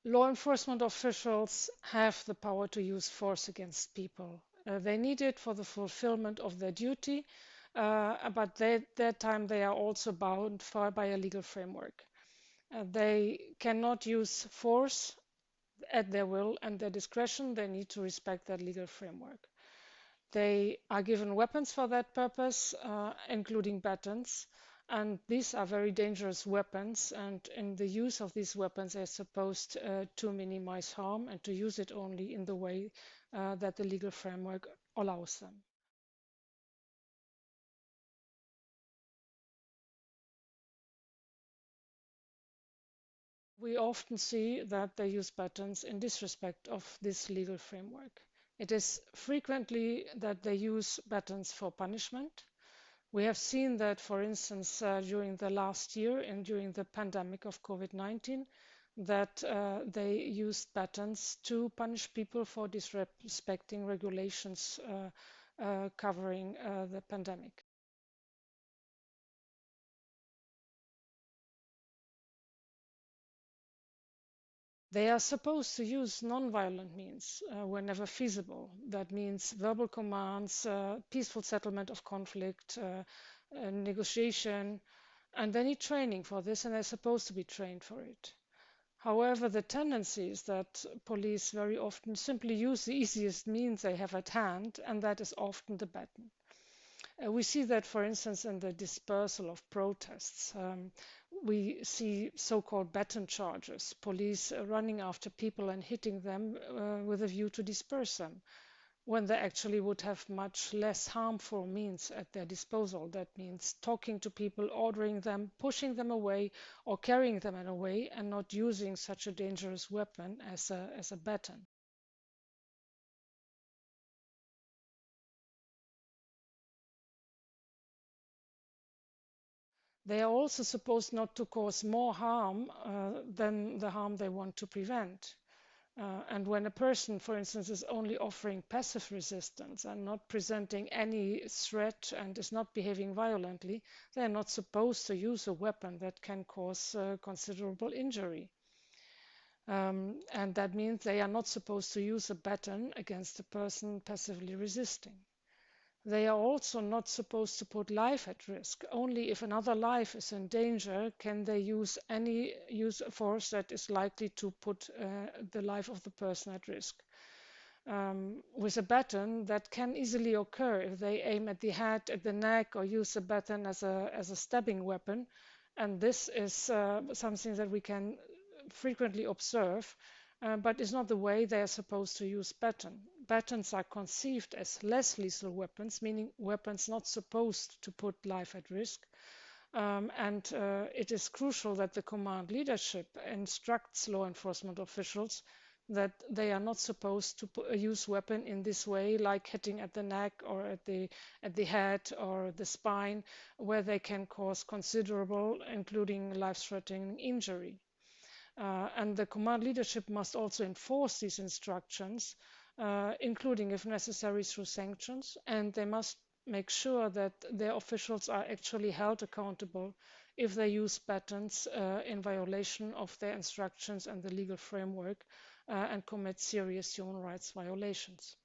Law enforcement officials have the power to use force against people. They need it for the fulfillment of their duty, but that time they are also bound by a legal framework. They cannot use force at their will and their discretion. They need to respect that legal framework. They are given weapons for that purpose, including batons, and these are very dangerous weapons. And in the use of these weapons, they're supposed to minimize harm and to use it only in the way that the legal framework allows them. We often see that they use batons in disrespect of this legal framework. It is frequently that they use batons for punishment. We have seen that, for instance, during the last year and during the pandemic of COVID-19, that they used batons to punish people for disrespecting regulations covering the pandemic. They are supposed to use non-violent means whenever feasible. That means verbal commands, peaceful settlement of conflict, negotiation, and they need training for this, and they're supposed to be trained for it. However, the tendency is that police very often simply use the easiest means they have at hand, and that is often the baton. We see that, for instance, in the dispersal of protests. We see so-called baton charges, police running after people and hitting them with a view to disperse them, when they actually would have much less harmful means at their disposal. That means talking to people, ordering them, pushing them away, or carrying them away, and not using such a dangerous weapon as a baton. They are also supposed not to cause more harm than the harm they want to prevent. And when a person, for instance, is only offering passive resistance and not presenting any threat and is not behaving violently, they are not supposed to use a weapon that can cause considerable injury. And that means they are not supposed to use a baton against a person passively resisting. They are also not supposed to put life at risk. Only if another life is in danger can they use force that is likely to put the life of the person at risk. With a baton, that can easily occur if they aim at the head, at the neck, or use a baton as a stabbing weapon. And this is something that we can frequently observe, but is not the way they are supposed to use baton. Batons are conceived as less lethal weapons, meaning weapons not supposed to put life at risk. And it is crucial that the command leadership instructs law enforcement officials that they are not supposed to use weapon in this way, like hitting at the neck or at the head or the spine, where they can cause considerable, including life-threatening injury. And the command leadership must also enforce these instructions, including, if necessary, through sanctions, and they must make sure that their officials are actually held accountable if they use batons in violation of their instructions and the legal framework and commit serious human rights violations.